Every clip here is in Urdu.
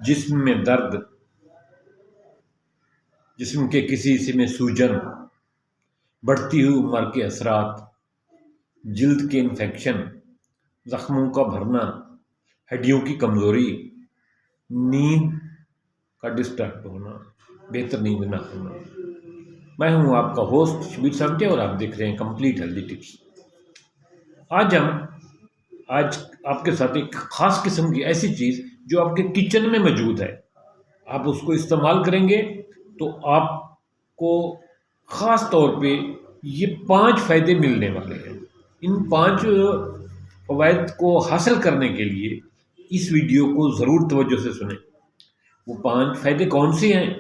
جسم میں درد، جسم کے کسی حصے میں سوجن، بڑھتی ہوئی عمر کے اثرات، جلد کے انفیکشن، زخموں کا بھرنا، ہڈیوں کی کمزوری، نیند کا ڈسٹرب ہونا، بہتر نیند نہ ہونا۔ میں ہوں آپ کا ہوسٹ شبیر سامٹے اور آپ دیکھ رہے ہیں کمپلیٹ ہیلدی ٹپس۔ آج آپ کے ساتھ ایک خاص قسم کی ایسی چیز جو آپ کے کچن میں موجود ہے، آپ اس کو استعمال کریں گے تو آپ کو خاص طور پہ یہ 5 فائدے ملنے والے ہیں۔ ان 5 فوائد کو حاصل کرنے کے لیے اس ویڈیو کو ضرور توجہ سے سنیں۔ وہ 5 فائدے کون سے ہیں؟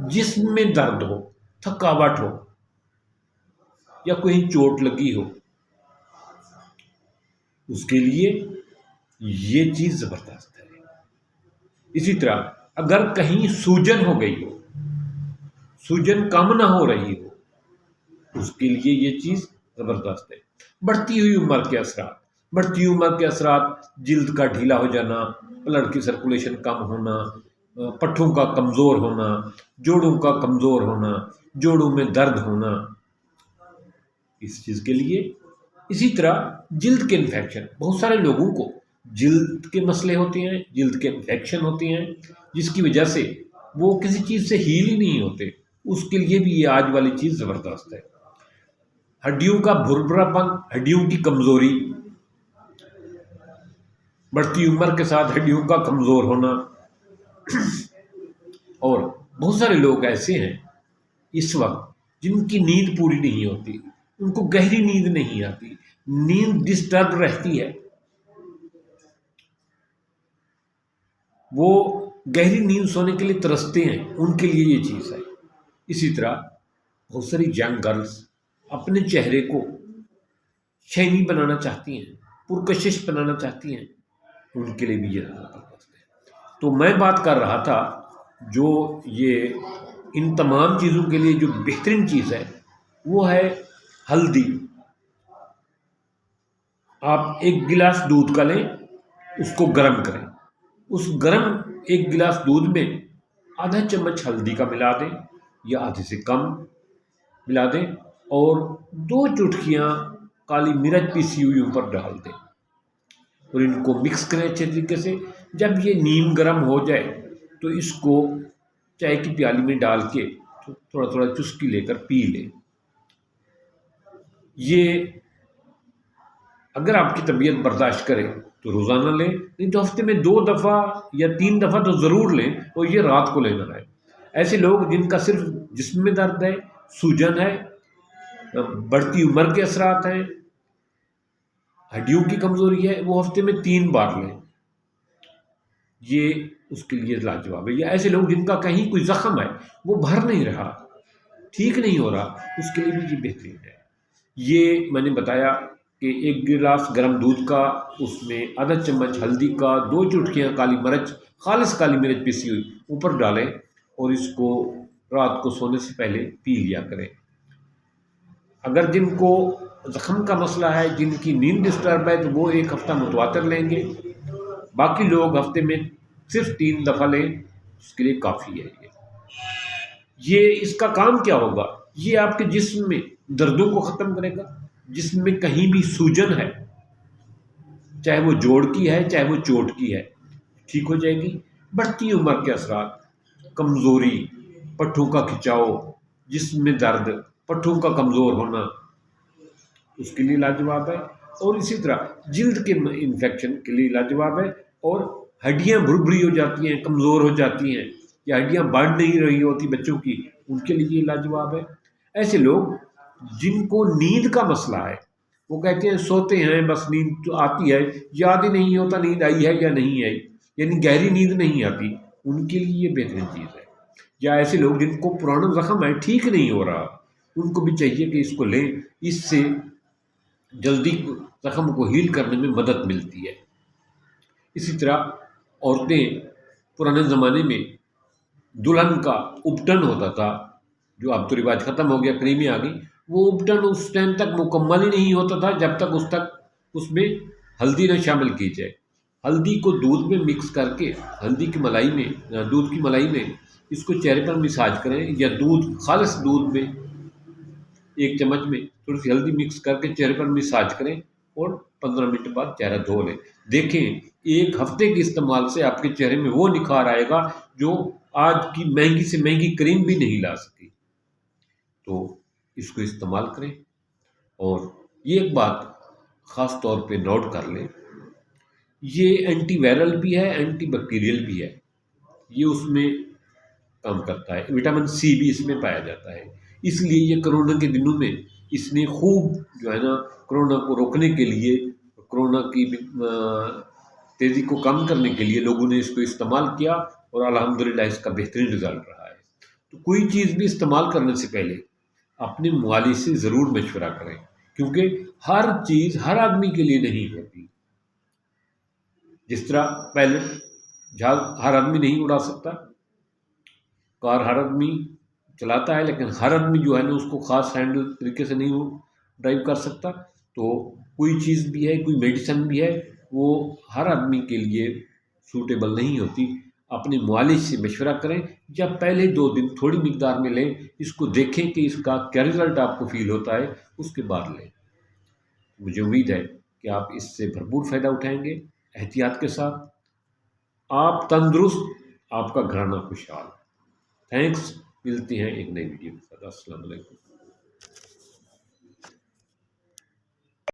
جسم میں درد ہو، تھکاوٹ ہو یا کوئی چوٹ لگی ہو، اس کے لیے یہ چیز زبردست ہے۔ اسی طرح اگر کہیں سوجن ہو گئی ہو، سوجن کم نہ ہو رہی ہو، اس کے لیے یہ چیز زبردست ہے۔ بڑھتی ہوئی عمر کے اثرات، بڑھتی ہوئی عمر کے اثرات، جلد کا ڈھیلا ہو جانا، بلڈ کی سرکولیشن کم ہونا، پٹھوں کا کمزور ہونا، جوڑوں کا کمزور ہونا، جوڑوں میں درد ہونا، اس چیز کے لیے۔ اسی طرح جلد کے انفیکشن، بہت سارے لوگوں کو جلد کے مسئلے ہوتے ہیں، جلد کے انفیکشن ہوتے ہیں، جس کی وجہ سے وہ کسی چیز سے ہیل ہی نہیں ہوتے، اس کے لیے بھی یہ آج والی چیز زبردست ہے۔ ہڈیوں کا بھربھرا پن، ہڈیوں کی کمزوری، بڑھتی عمر کے ساتھ ہڈیوں کا کمزور ہونا، اور بہت سارے لوگ ایسے ہیں اس وقت جن کی نیند پوری نہیں ہوتی، ان کو گہری نیند نہیں آتی، نیند ڈسٹرب رہتی ہے، وہ گہری نیند سونے کے لیے ترستے ہیں، ان کے لیے یہ چیز ہے۔ اسی طرح بہت ساری ینگ گرلز اپنے چہرے کو شائنی بنانا چاہتی ہیں، پرکشش بنانا چاہتی ہیں، ان کے لیے بھی یہ زبردست ہے۔ تو میں بات کر رہا تھا جو یہ ان تمام چیزوں کے لیے جو بہترین چیز ہے وہ ہے ہلدی۔ آپ 1 گلاس دودھ کا لیں، اس کو گرم کریں، اس گرم 1 گلاس دودھ میں آدھا چمچ ہلدی کا ملا دیں یا آدھے سے کم ملا دیں، اور 2 چٹکیاں کالی مرچ پیسی ہوئی اوپر ڈال دیں، اور ان کو مکس کریں اچھے طریقے سے۔ جب یہ نیم گرم ہو جائے تو اس کو چائے کی پیالی میں ڈال کے تھوڑا تھوڑا چسکی لے کر پی لیں۔ یہ اگر آپ کی طبیعت برداشت کرے تو روزانہ لیں، نہیں تو ہفتے میں 2 دفعہ یا 3 دفعہ تو ضرور لیں، اور یہ رات کو لینا ہے۔ ایسے لوگ جن کا صرف جسم میں درد ہے، سوجن ہے، بڑھتی عمر کے اثرات ہیں، ہڈیوں کی کمزوری ہے، وہ ہفتے میں 3 بار لیں، یہ اس کے لیے لاجواب ہے۔ یا ایسے لوگ جن کا کہیں کوئی زخم ہے، وہ بھر نہیں رہا، ٹھیک نہیں ہو رہا، اس کے لیے بھی یہ بہترین ہے۔ یہ میں نے بتایا کہ 1 گلاس گرم دودھ کا، اس میں آدھا چمچ ہلدی کا، 2 چٹکیاں کالی مرچ، خالص کالی مرچ پیسی ہوئی اوپر ڈالیں، اور اس کو رات کو سونے سے پہلے پی لیا کریں۔ اگر جن کو زخم کا مسئلہ ہے، جن کی نیند ڈسٹرب ہے، تو وہ 1 ہفتہ متواتر لیں گے، باقی لوگ ہفتے میں صرف 3 دفعہ لیں، اس کے لیے کافی ہے۔ یہ اس کا کام کیا ہوگا؟ یہ آپ کے جسم میں دردوں کو ختم کرے گا، جسم میں کہیں بھی سوجن ہے، چاہے وہ جوڑ کی ہے چاہے وہ چوٹ کی ہے، ٹھیک ہو جائے گی۔ بڑھتی عمر کے اثرات، کمزوری، پٹھوں کا کھچاؤ، جسم میں درد، پٹھوں کا کمزور ہونا، اس کے لیے لاجواب ہے۔ اور اسی طرح جلد کے انفیکشن کے لیے لاجواب ہے، اور ہڈیاں بھربھری ہو جاتی ہیں، کمزور ہو جاتی ہیں، یا ہڈیاں بڑھ نہیں رہی ہوتی بچوں کی، ان کے لیے یہ لاجواب ہے۔ ایسے لوگ جن کو نیند کا مسئلہ ہے، وہ کہتے ہیں سوتے ہیں بس نیند تو آتی ہے، یاد ہی نہیں ہوتا نیند آئی ہے یا نہیں آئی، یعنی گہری نیند نہیں آتی، ان کے لیے یہ بہترین چیز ہے۔ یا ایسے لوگ جن کو پرانا زخم ہے، ٹھیک نہیں ہو رہا، ان کو بھی چاہیے کہ اس کو لیں، اس سے جلدی زخم کو ہیل کرنے میں مدد ملتی ہے۔ اسی طرح عورتیں پرانے زمانے میں دلہن کا اپٹن ہوتا تھا، جو اب تو رواج ختم ہو گیا، کریمیں آ گئی، وہ اپٹن اس ٹائم تک مکمل ہی نہیں ہوتا تھا جب تک اس میں ہلدی نہ شامل کی جائے۔ ہلدی کو دودھ میں مکس کر کے ہلدی کی ملائی میں دودھ کی ملائی میں اس کو چہرے پر مساج کریں، یا خالص دودھ میں 1 چمچ میں تھوڑی سی ہلدی مکس کر کے چہرے پر مساج کریں اور 15 منٹ بعد چہرہ دھو لیں۔ دیکھیں 1 ہفتے کے استعمال سے آپ کے چہرے میں وہ نکھار آئے گا جو آج کی مہنگی سے مہنگی کریم بھی نہیں لا سکی۔ تو اس کو استعمال کریں، اور یہ ایک بات خاص طور پہ نوٹ کر لیں، یہ اینٹی وائرل بھی ہے، اینٹی بیکٹیریل بھی ہے، یہ اس میں کام کرتا ہے، وٹامن سی بھی اس میں پایا جاتا ہے۔ اس لیے یہ کرونا کے دنوں میں اس نے خوب جو ہے نا کرونا کو روکنے کے لیے، کرونا کی تیزی کو کم کرنے کے لیے لوگوں نے اس کو استعمال کیا، اور الحمدللہ اس کا بہترین رزلٹ رہا ہے۔ تو کوئی چیز بھی استعمال کرنے سے پہلے اپنے معالج سے ضرور مشورہ کریں، کیونکہ ہر چیز ہر آدمی کے لیے نہیں ہوتی۔ جس طرح پائلٹ جہاز ہر آدمی نہیں اڑا سکتا، کار ہر آدمی چلاتا ہے، لیکن ہر آدمی جو ہے نا اس کو خاص ہینڈل طریقے سے نہیں ڈرائیو کر سکتا۔ تو کوئی چیز بھی ہے، کوئی میڈیسن بھی ہے، وہ ہر آدمی کے لیے سوٹیبل نہیں ہوتی۔ اپنے معالج سے مشورہ کریں، یا پہلے 2 دن تھوڑی مقدار میں لیں، اس کو دیکھیں کہ اس کا کیا رزلٹ آپ کو فیل ہوتا ہے، اس کے بعد لیں۔ مجھے امید ہے کہ آپ اس سے بھرپور فائدہ اٹھائیں گے، احتیاط کے ساتھ۔ آپ تندرست، آپ کا گھرانہ خوشحال۔ تھینکس، ملتے ہیں ایک نئی ویڈیو کے ساتھ۔ السلام علیکم۔